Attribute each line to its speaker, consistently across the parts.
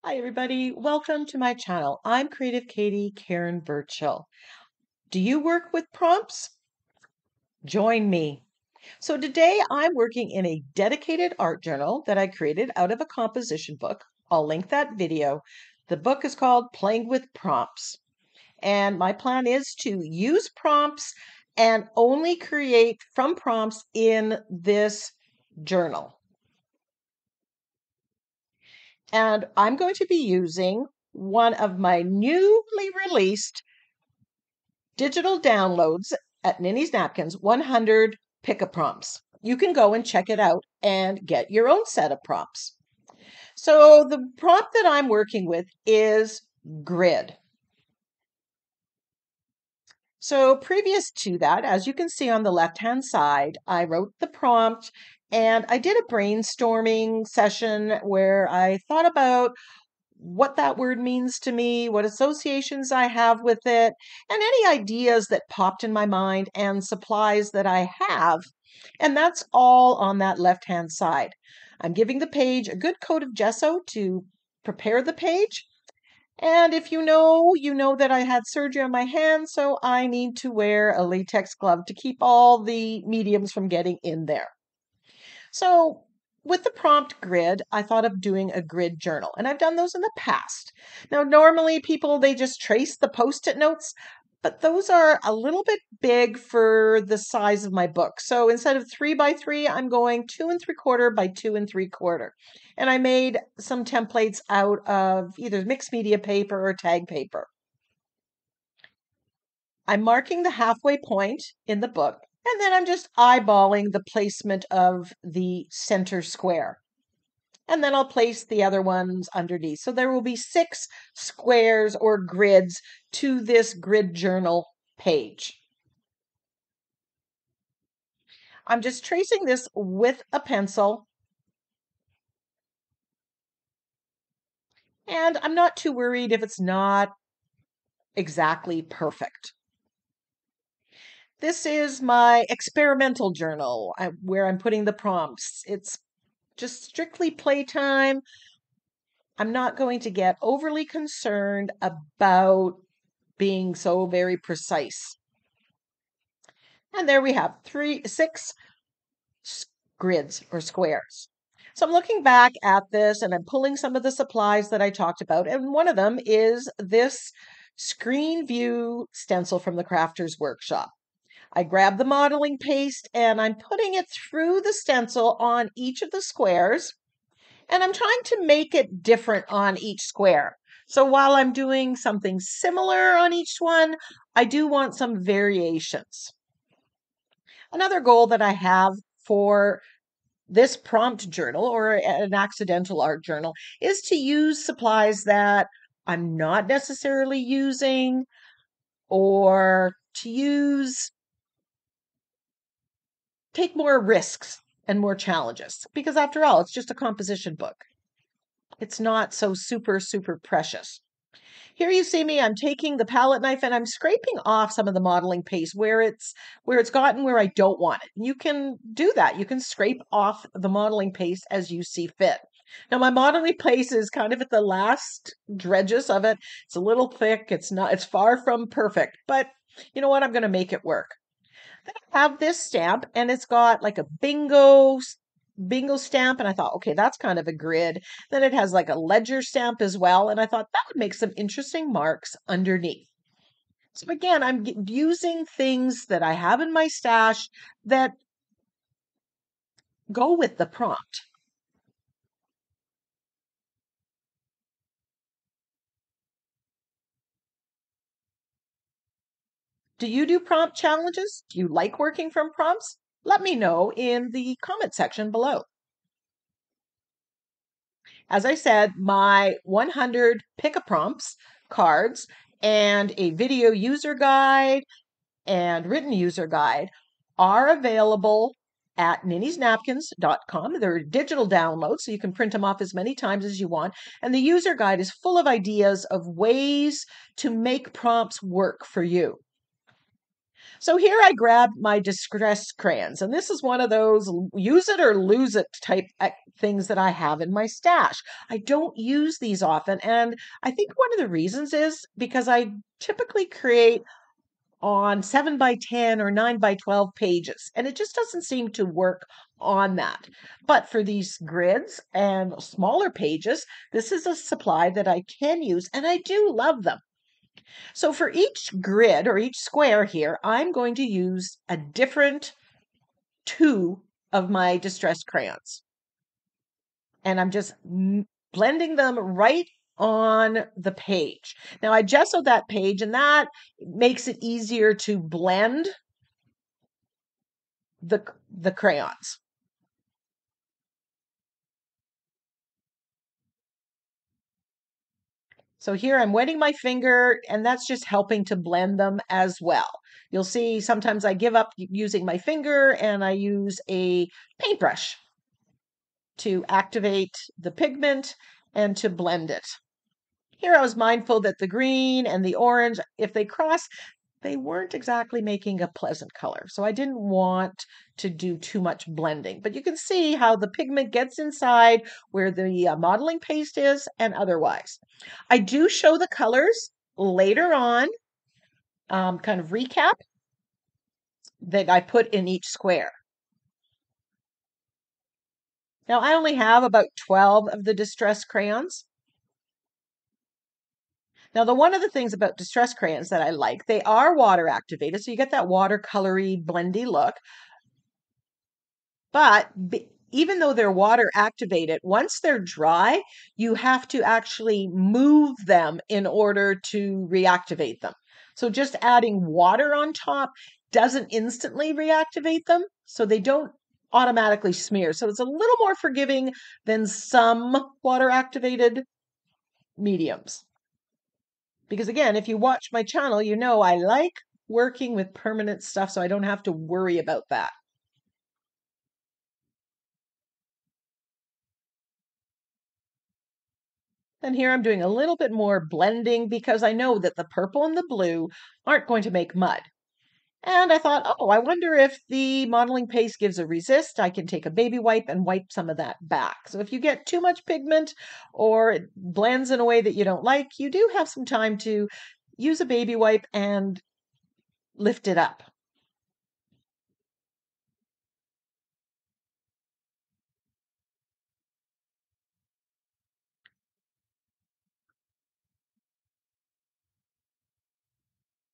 Speaker 1: Hi, everybody. Welcome to my channel. I'm Creative Katie Karen Burchill. Do you work with prompts? Join me. So today I'm working in a dedicated art journal that I created out of a composition book. I'll link that video. The book is called Playing with Prompts. And my plan is to use prompts and only create from prompts in this journal. And I'm going to be using one of my newly released digital downloads at Ninny's Napkins 100 pickup prompts. You can go and check it out and get your own set of prompts. So the prompt that I'm working with is grid. So previous to that, as you can see on the left-hand side, I wrote the prompt and I did a brainstorming session where I thought about what that word means to me, what associations I have with it, and any ideas that popped in my mind and supplies that I have. And that's all on that left-hand side. I'm giving the page a good coat of gesso to prepare the page. And if you know that I had surgery on my hand, so I need to wear a latex glove to keep all the mediums from getting in there. So with the prompt grid, I thought of doing a grid journal, and I've done those in the past. Now, normally people, they just trace the Post-it notes, but those are a little bit big for the size of my book. So instead of 3 by 3, I'm going 2 3/4 by 2 3/4. And I made some templates out of either mixed media paper or tag paper. I'm marking the halfway point in the book, and then I'm just eyeballing the placement of the center square. And then I'll place the other ones underneath. So there will be 6 squares or grids to this grid journal page. I'm just tracing this with a pencil. And I'm not too worried if it's not exactly perfect. This is my experimental journal where I'm putting the prompts. It's just strictly playtime. I'm not going to get overly concerned about being so very precise. And there we have 6 grids or squares. So I'm looking back at this and I'm pulling some of the supplies that I talked about. And one of them is this screen view stencil from the Crafter's Workshop. I grabbed the modeling paste and I'm putting it through the stencil on each of the squares. And I'm trying to make it different on each square. So while I'm doing something similar on each one, I do want some variations. Another goal that I have for this prompt journal or an accidental art journal is to use supplies that I'm not necessarily using, or to take more risks and more challenges, because after all, it's just a composition book. It's not so super precious. Here you see me, I'm taking the palette knife and I'm scraping off some of the modeling paste where it's gotten where I don't want it. You can do that. You can scrape off the modeling paste as you see fit. Now my modeling paste is kind of at the last dredges of it. It's a little thick. It's far from perfect, but you know what? I'm going to make it work. Then I have this stamp and it's got like a bingo stamp, and I thought, okay, that's kind of a grid. Then it has like a ledger stamp as well, and I thought that would make some interesting marks underneath. So again, I'm using things that I have in my stash that go with the prompt. Do you do prompt challenges? Do you like working from prompts? Let me know in the comment section below. As I said, my 100 pick-a prompts cards and a video user guide and written user guide are available at NINNYSNAPKINS.com. They're digital downloads, so you can print them off as many times as you want. And the user guide is full of ideas of ways to make prompts work for you. So here I grabbed my distressed crayons, and this is one of those use it or lose it type things that I have in my stash. I don't use these often, and I think one of the reasons is because I typically create on 7 by 10 or 9 by 12 pages, and it just doesn't seem to work on that. But for these grids and smaller pages, this is a supply that I can use, and I do love them. So for each grid or each square here, I'm going to use a different two of my distressed crayons. And I'm just blending them right on the page. Now I gessoed that page, and that makes it easier to blend the crayons. So here I'm wetting my finger, and that's just helping to blend them as well. You'll see sometimes I give up using my finger and I use a paintbrush to activate the pigment and to blend it. Here I was mindful that the green and the orange, if they cross, they weren't exactly making a pleasant color. So I didn't want to do too much blending. But you can see how the pigment gets inside where the modeling paste is and otherwise. I do show the colors later on, kind of recap that I put in each square. Now I only have about 12 of the distress crayons. Now, one of the things about distress crayons that I like, they are water activated, so you get that watercolory, blendy look. But even though they're water activated, once they're dry, you have to actually move them in order to reactivate them. So just adding water on top doesn't instantly reactivate them, so they don't automatically smear. So it's a little more forgiving than some water activated mediums. Because again, if you watch my channel, you know I like working with permanent stuff, so I don't have to worry about that. And here I'm doing a little bit more blending because I know that the purple and the blue aren't going to make mud. And I thought, oh, I wonder if the modeling paste gives a resist. I can take a baby wipe and wipe some of that back. So if you get too much pigment or it blends in a way that you don't like, you do have some time to use a baby wipe and lift it up.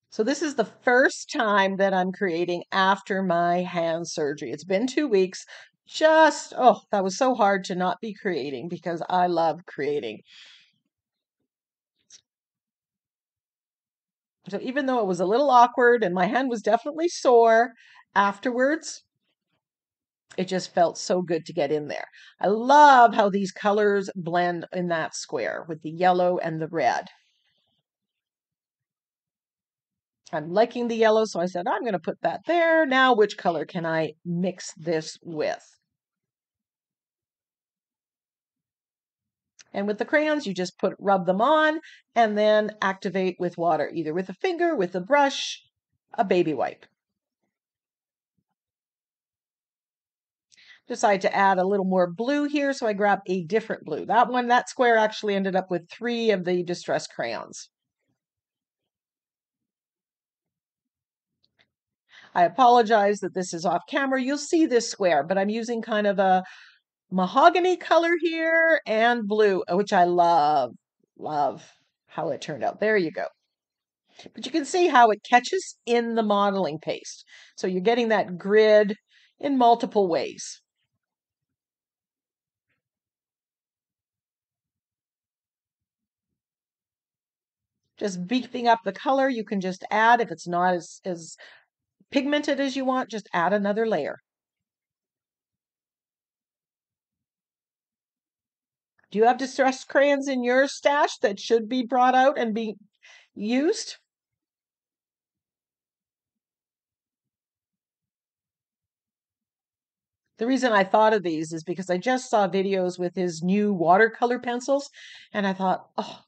Speaker 1: So this is the first time that I'm creating after my hand surgery. It's been 2 weeks. Oh, that was so hard to not be creating because I love creating. So even though it was a little awkward and my hand was definitely sore afterwards, it just felt so good to get in there. I love how these colors blend in that square with the yellow and the red. I'm liking the yellow, so I said, I'm going to put that there. Now, which color can I mix this with? And with the crayons, you just rub them on and then activate with water, either with a finger, with a brush, a baby wipe. Decide to add a little more blue here, so I grab a different blue. That square actually ended up with 3 of the distress crayons. I apologize that this is off camera. You'll see this square, but I'm using kind of a mahogany color here and blue, which I love. Love how it turned out. There you go. But you can see how it catches in the modeling paste. So you're getting that grid in multiple ways. Just beefing up the color, you can just add, if it's not as pigmented as you want, just add another layer. Do you have distressed crayons in your stash that should be brought out and be used? The reason I thought of these is because I just saw videos with his new watercolor pencils, and I thought, oh,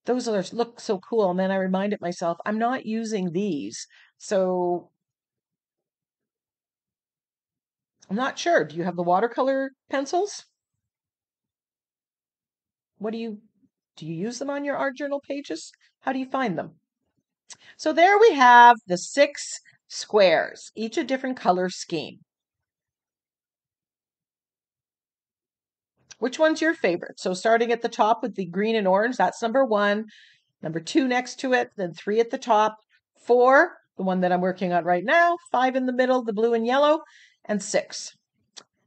Speaker 1: those are look so cool. And then I reminded myself, I'm not using these. So I'm not sure. Do you have the watercolor pencils? What do you use them on your art journal pages? How do you find them? So there we have the 6 squares, each a different color scheme. Which one's your favorite? So starting at the top with the green and orange, that's number 1. Number 2 next to it, then 3 at the top, 4, the one that I'm working on right now, 5 in the middle, the blue and yellow, and 6.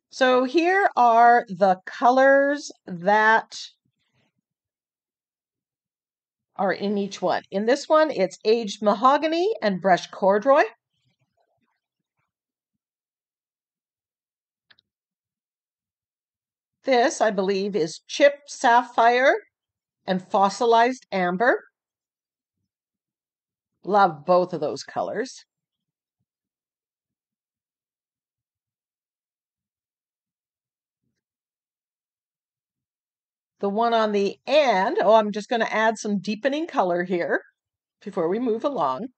Speaker 1: So here are the colors that are in each one. In this one, it's aged mahogany and brushed corduroy. This, I believe, is chipped sapphire and fossilized amber. Love both of those colors. The one on the end, oh, I'm just going to add some deepening color here before we move along.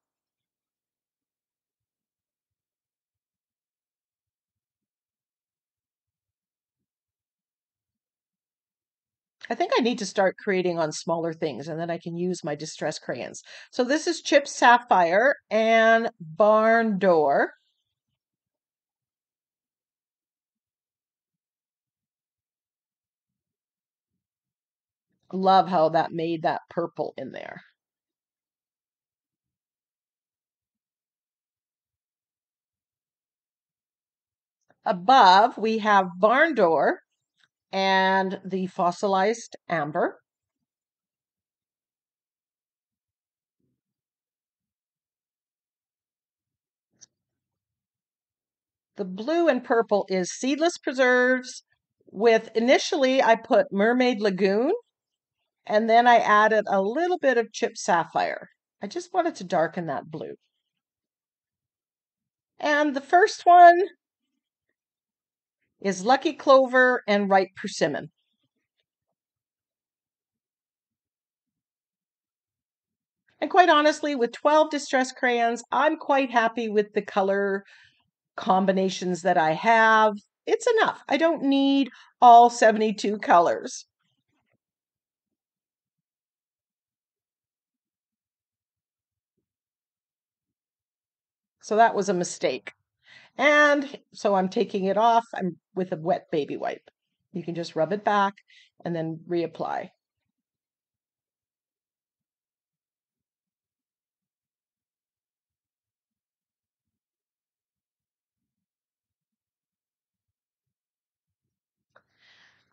Speaker 1: I think I need to start creating on smaller things and then I can use my distress crayons. So this is chipped sapphire and barn door. Love how that made that purple in there. Above, we have barn door and the fossilized amber. The blue and purple is seedless preserves with initially I put Mermaid Lagoon and then I added a little bit of chipped sapphire. I just wanted to darken that blue. And the first one is Lucky Clover and Ripe Persimmon. And quite honestly, with 12 distress crayons, I'm quite happy with the color combinations that I have. It's enough. I don't need all 72 colors. So that was a mistake. And so I'm taking it off. I'm with a wet baby wipe. You can just rub it back and then reapply.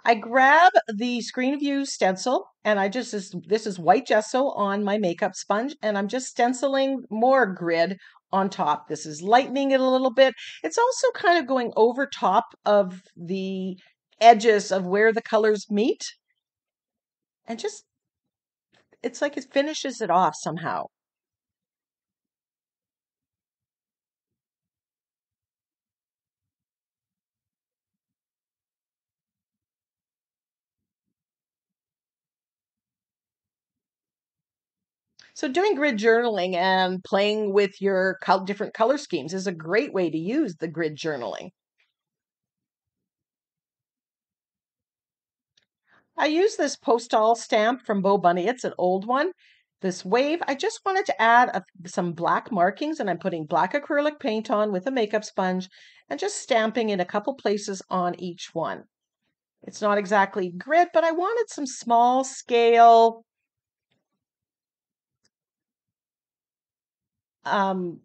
Speaker 1: I grab the screen view stencil and this is white gesso on my makeup sponge and I'm just stenciling more grid on top. This is lightening it a little bit. It's also kind of going over top of the edges of where the colors meet and just it's like it finishes it off somehow. So doing grid journaling and playing with your different color schemes is a great way to use the grid journaling. I use this postal stamp from Bo Bunny. It's an old one. This wave, I just wanted to add some black markings and I'm putting black acrylic paint on with a makeup sponge and just stamping in a couple places on each one. It's not exactly grid, but I wanted some small scale um,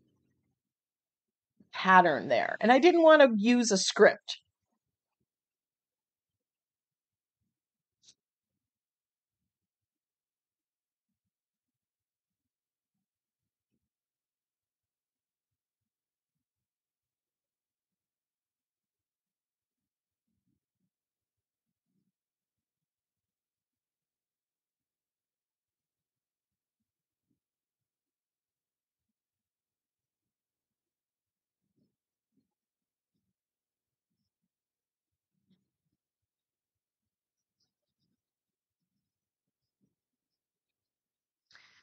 Speaker 1: pattern there. And I didn't want to use a script.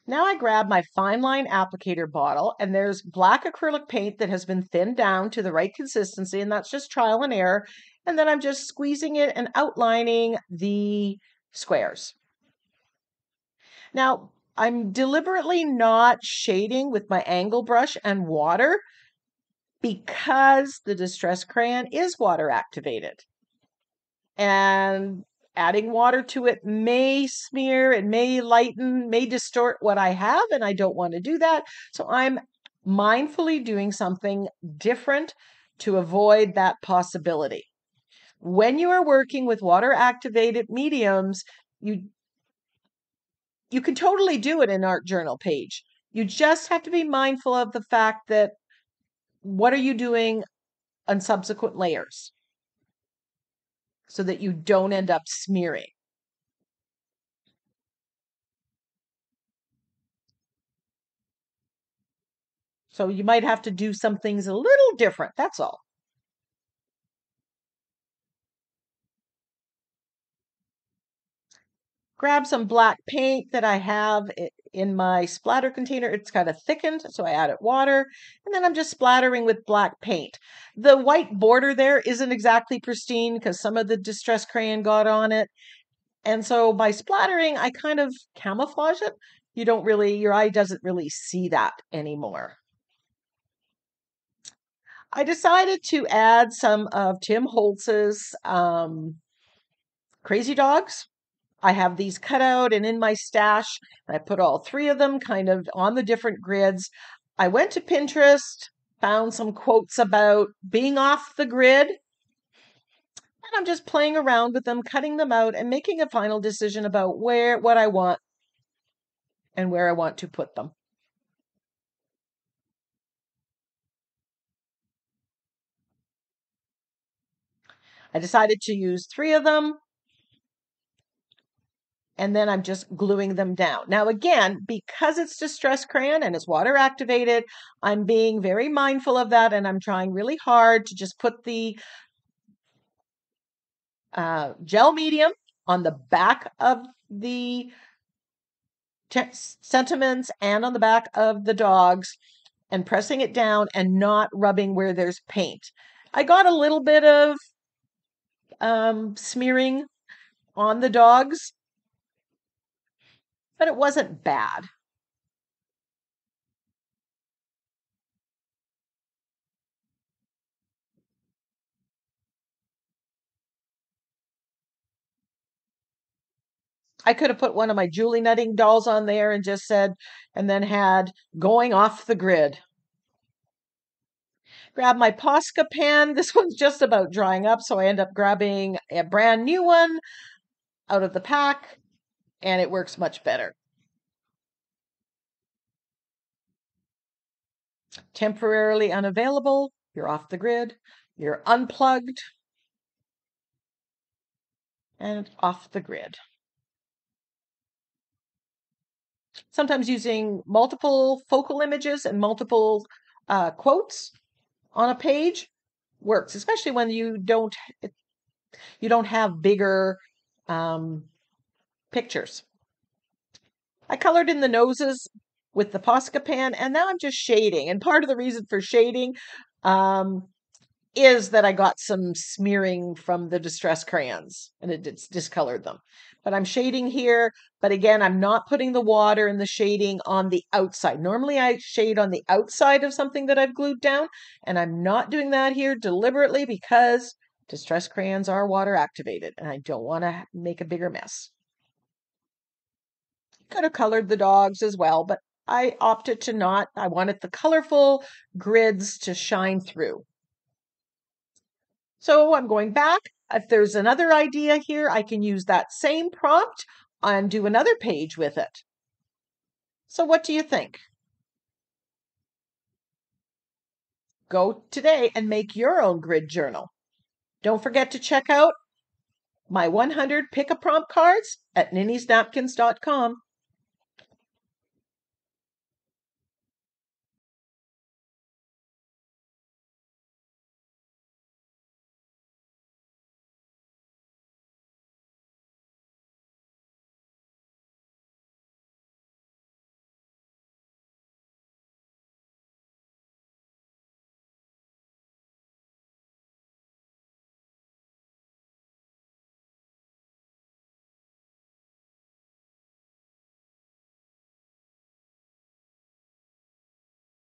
Speaker 1: Now I grab my fine line applicator bottle, and there's black acrylic paint that has been thinned down to the right consistency, and that's just trial and error. And then I'm just squeezing it and outlining the squares. Now, I'm deliberately not shading with my angle brush and water because the Distress Crayon is water activated. And adding water to it may smear, it may lighten, may distort what I have, and I don't want to do that. So I'm mindfully doing something different to avoid that possibility. When you are working with water activated mediums, you can totally do it in art journal page. You just have to be mindful of the fact that what are you doing on subsequent layers so that you don't end up smearing. So you might have to do some things a little different. That's all. Grab some black paint that I have in my splatter container. It's kind of thickened, so I added water, and then I'm just splattering with black paint. The white border there isn't exactly pristine because some of the Distress Crayon got on it. And so by splattering, I kind of camouflage it. Your eye doesn't really see that anymore. I decided to add some of Tim Holtz's Crazy Dogs. I have these cut out and in my stash. I put all three of them kind of on the different grids. I went to Pinterest, found some quotes about being off the grid, and I'm just playing around with them, cutting them out, and making a final decision about what I want and where I want to put them. I decided to use three of them, and then I'm just gluing them down. Now, again, because it's Distress Crayon and it's water activated, I'm being very mindful of that, and I'm trying really hard to just put the gel medium on the back of the sentiments and on the back of the dogs and pressing it down and not rubbing where there's paint. I got a little bit of smearing on the dogs, but it wasn't bad. I could have put one of my Julie Nutting dolls on there and just said, and then had going off the grid. Grab my Posca pan. This one's just about drying up, so I end up grabbing a brand new one out of the pack, and it works much better. Temporarily unavailable, you're off the grid, you're unplugged, and off the grid. Sometimes using multiple focal images and multiple quotes on a page works, especially when you don't have bigger pictures. I colored in the noses with the Posca pan, and now I'm just shading. And part of the reason for shading is that I got some smearing from the Distress Crayons, and it's discolored them. But I'm shading here, but again, I'm not putting the water and the shading on the outside. Normally I shade on the outside of something that I've glued down, and I'm not doing that here deliberately because Distress Crayons are water activated, and I don't want to make a bigger mess. Could have colored the dogs as well, but I opted to not. I wanted the colorful grids to shine through. So I'm going back. If there's another idea here, I can use that same prompt and do another page with it. So what do you think? Go today and make your own grid journal. Don't forget to check out my 100 Pick a Prompt cards at NINNYSNAPKINS.com.